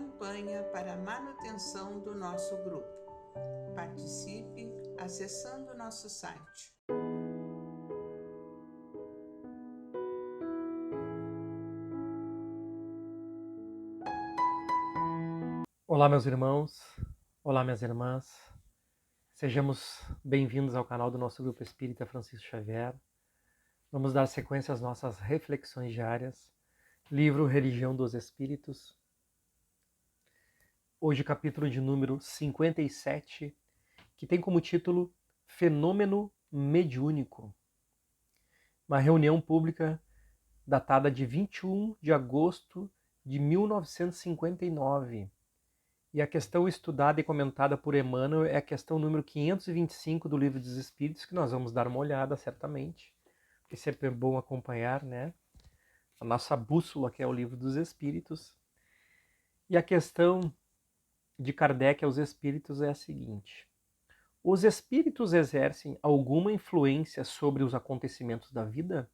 campanha para a manutenção do nosso grupo. Participe acessando nosso site. Olá, meus irmãos, olá, minhas irmãs, sejamos bem-vindos ao canal do nosso Grupo Espírita Francisco Xavier. Vamos dar sequência às nossas reflexões diárias, livro Religião dos Espíritos. Hoje, capítulo de número 57, que tem como título Fenômeno Mediúnico. Uma reunião pública datada de 21 de agosto de 1959. E a questão estudada e comentada por Emmanuel é a questão número 525 do Livro dos Espíritos, que nós vamos dar uma olhada, certamente. Porque sempre é bom acompanhar, né? A nossa bússola, que é o Livro dos Espíritos. E a questão de Kardec aos Espíritos é a seguinte: os Espíritos exercem alguma influência sobre os acontecimentos da vida?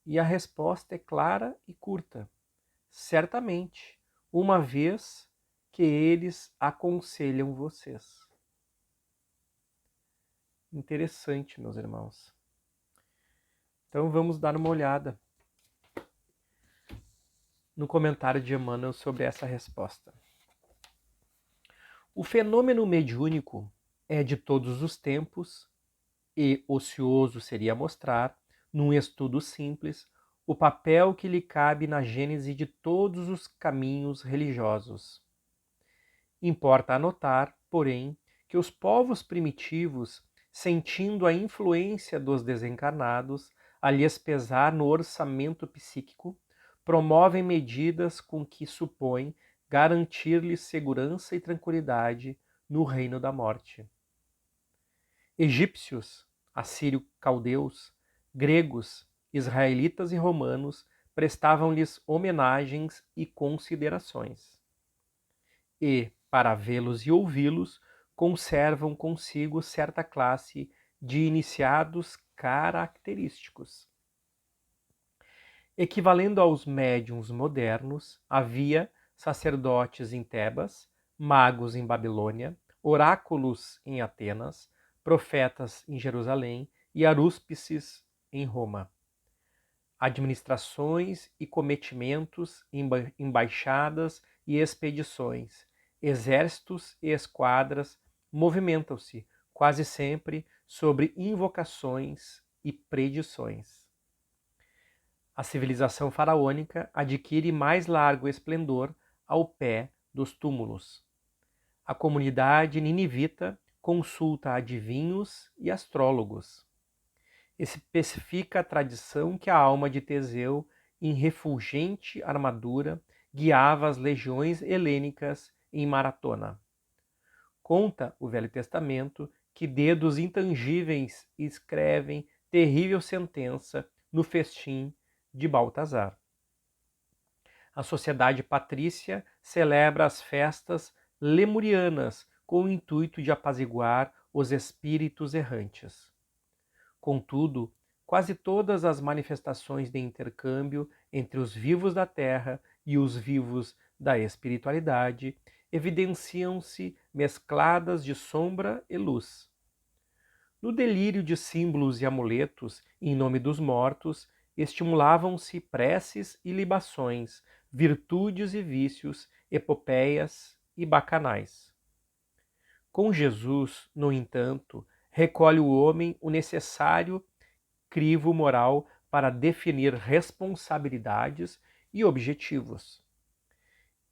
E a resposta é clara e curta. Certamente, uma vez que eles aconselham vocês. Interessante, meus irmãos. Então vamos dar uma olhada no comentário de Emmanuel sobre essa resposta. O fenômeno mediúnico é de todos os tempos e ocioso seria mostrar, num estudo simples, o papel que lhe cabe na gênese de todos os caminhos religiosos. Importa anotar, porém, que os povos primitivos, sentindo a influência dos desencarnados a lhes pesar no orçamento psíquico, promovem medidas com que supõem garantir-lhes segurança e tranquilidade no reino da morte. Egípcios, assírio-caldeus, gregos, israelitas e romanos prestavam-lhes homenagens e considerações. E, para vê-los e ouvi-los, conservam consigo certa classe de iniciados característicos. Equivalendo aos médiuns modernos, havia sacerdotes em Tebas, magos em Babilônia, oráculos em Atenas, profetas em Jerusalém e arúspices em Roma. Administrações e cometimentos, embaixadas e expedições, exércitos e esquadras movimentam-se quase sempre sobre invocações e predições. A civilização faraônica adquire mais largo esplendor ao pé dos túmulos. A comunidade ninivita consulta adivinhos e astrólogos. Especifica a tradição que a alma de Teseu, em refulgente armadura, guiava as legiões helênicas em maratona. Conta o Velho Testamento que dedos intangíveis escrevem terrível sentença no festim de Baltazar. A sociedade patrícia celebra as festas lemurianas com o intuito de apaziguar os espíritos errantes. Contudo, quase todas as manifestações de intercâmbio entre os vivos da terra e os vivos da espiritualidade evidenciam-se mescladas de sombra e luz. No delírio de símbolos e amuletos em nome dos mortos, estimulavam-se preces e libações, virtudes e vícios, epopeias e bacanais. Com Jesus, no entanto, recolhe o homem o necessário crivo moral para definir responsabilidades e objetivos.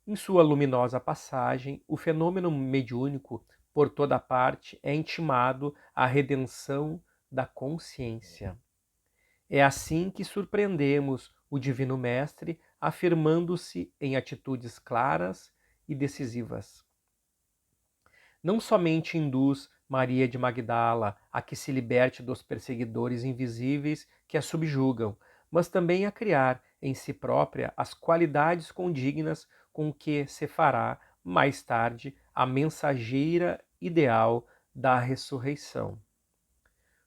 Em sua luminosa passagem, o fenômeno mediúnico, por toda parte, é intimado à redenção da consciência. É assim que surpreendemos o Divino Mestre afirmando-se em atitudes claras e decisivas. Não somente induz Maria de Magdala a que se liberte dos perseguidores invisíveis que a subjugam, mas também a criar em si própria as qualidades condignas com que se fará, mais tarde, a mensageira ideal da ressurreição.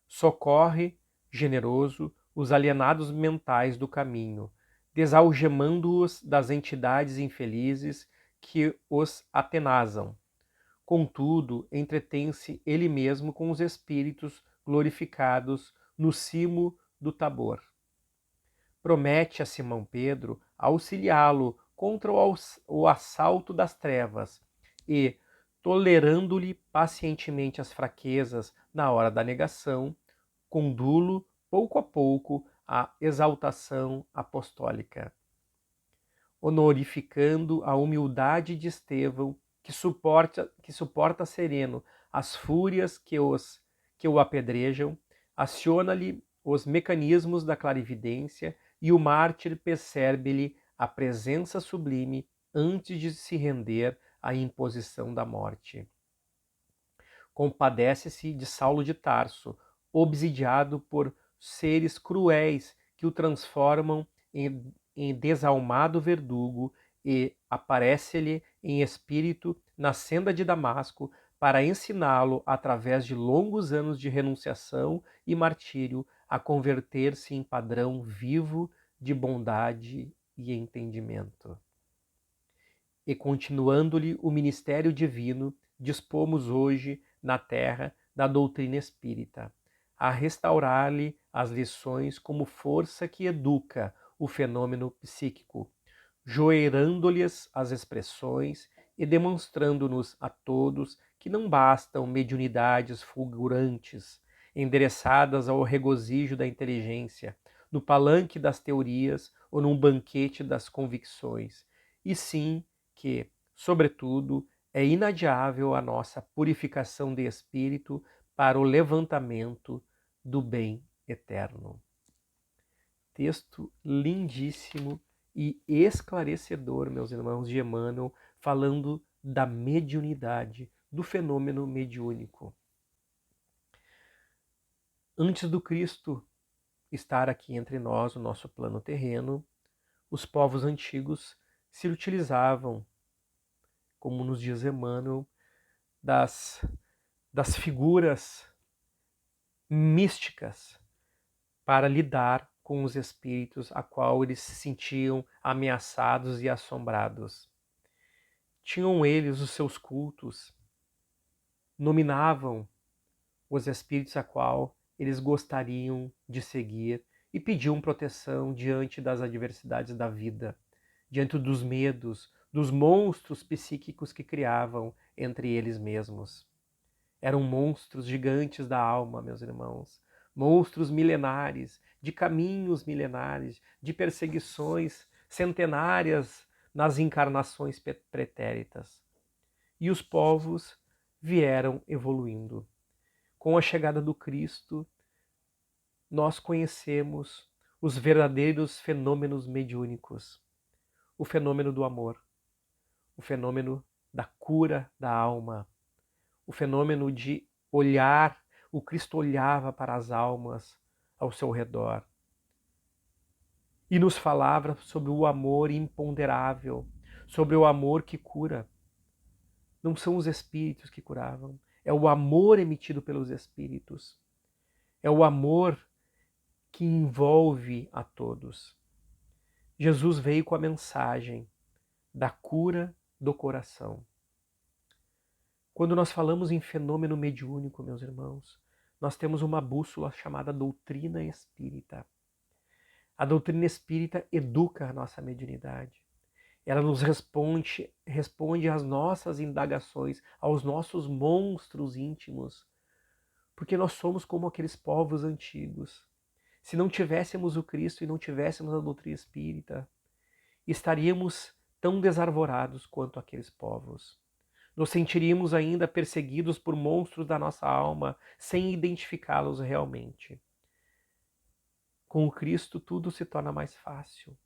Socorre, generoso, os alienados mentais do caminho, desalgemando-os das entidades infelizes que os atenazam. Contudo, entretém-se ele mesmo com os espíritos glorificados no cimo do Tabor. Promete a Simão Pedro auxiliá-lo contra o assalto das trevas e, tolerando-lhe pacientemente as fraquezas na hora da negação, condulo pouco a pouco à exaltação apostólica, honorificando a humildade de Estevão, que suporta sereno as fúrias que o apedrejam, aciona-lhe os mecanismos da clarividência e o mártir percebe-lhe a presença sublime antes de se render à imposição da morte. Compadece-se de Saulo de Tarso, obsidiado por seres cruéis que o transformam em desalmado verdugo, e aparece-lhe em espírito na senda de Damasco para ensiná-lo, através de longos anos de renunciação e martírio, a converter-se em padrão vivo de bondade e entendimento. E continuando-lhe o ministério divino, dispomos hoje na terra da doutrina espírita, a restaurar-lhe as lições como força que educa o fenômeno psíquico, joeirando-lhes as expressões e demonstrando-nos a todos que não bastam mediunidades fulgurantes, endereçadas ao regozijo da inteligência, no palanque das teorias ou num banquete das convicções, e sim que, sobretudo, é inadiável a nossa purificação de espírito para o levantamento do bem eterno. Texto lindíssimo e esclarecedor, meus irmãos, de Emmanuel, falando da mediunidade, do fenômeno mediúnico. Antes do Cristo estar aqui entre nós, no nosso plano terreno, os povos antigos se utilizavam, como nos diz Emmanuel, das figuras místicas para lidar com os espíritos a qual eles se sentiam ameaçados e assombrados. Tinham eles os seus cultos, nominavam os espíritos a qual eles gostariam de seguir e pediam proteção diante das adversidades da vida, diante dos medos, dos monstros psíquicos que criavam entre eles mesmos. Eram monstros gigantes da alma, meus irmãos, monstros milenares, de caminhos milenares, de perseguições centenárias nas encarnações pretéritas. E os povos vieram evoluindo. Com a chegada do Cristo, nós conhecemos os verdadeiros fenômenos mediúnicos. O fenômeno do amor, o fenômeno da cura da alma, o fenômeno de olhar, o Cristo olhava para as almas ao seu redor e nos falava sobre o amor imponderável, sobre o amor que cura. Não são os espíritos que curavam, é o amor emitido pelos espíritos, é o amor que envolve a todos. Jesus veio com a mensagem da cura do coração. Quando nós falamos em fenômeno mediúnico, meus irmãos, nós temos uma bússola chamada doutrina espírita. A doutrina espírita educa a nossa mediunidade. Ela nos responde às nossas indagações, aos nossos monstros íntimos, porque nós somos como aqueles povos antigos. Se não tivéssemos o Cristo e não tivéssemos a doutrina espírita, estaríamos tão desarvorados quanto aqueles povos. Nos sentiríamos ainda perseguidos por monstros da nossa alma, sem identificá-los realmente. Com o Cristo tudo se torna mais fácil.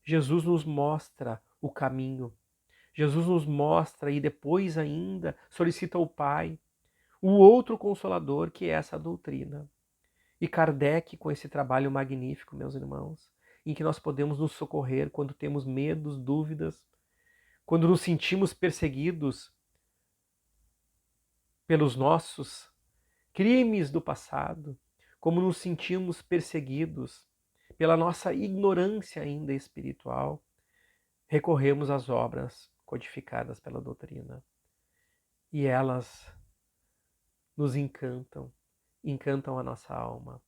Jesus nos mostra o caminho. Jesus nos mostra e depois ainda solicita ao Pai o outro Consolador, que é essa doutrina. E Kardec, com esse trabalho magnífico, meus irmãos, em que nós podemos nos socorrer quando temos medos, dúvidas, quando nos sentimos perseguidos pelos nossos crimes do passado, como nos sentimos perseguidos pela nossa ignorância ainda espiritual, recorremos às obras codificadas pela doutrina. E elas nos encantam, encantam a nossa alma.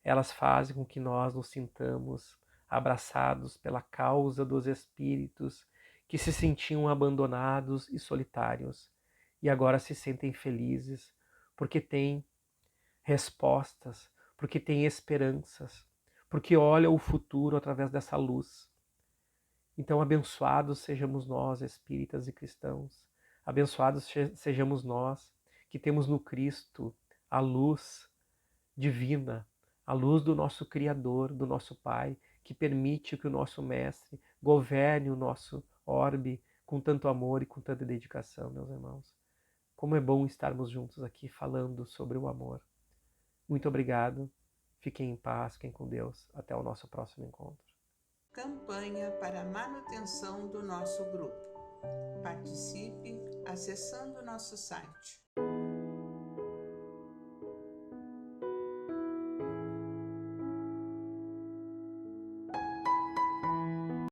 Elas fazem com que nós nos sintamos abraçados pela causa dos espíritos que se sentiam abandonados e solitários e agora se sentem felizes porque têm respostas, porque têm esperanças, porque olham o futuro através dessa luz. Então, abençoados sejamos nós, espíritas e cristãos. Abençoados sejamos nós que temos no Cristo a luz divina, a luz do nosso Criador, do nosso Pai, que permite que o nosso Mestre governe o nosso orbe com tanto amor e com tanta dedicação, meus irmãos. Como é bom estarmos juntos aqui falando sobre o amor. Muito obrigado. Fiquem em paz, fiquem com Deus. Até o nosso próximo encontro. Campanha para a manutenção do nosso grupo. Participe acessando nosso site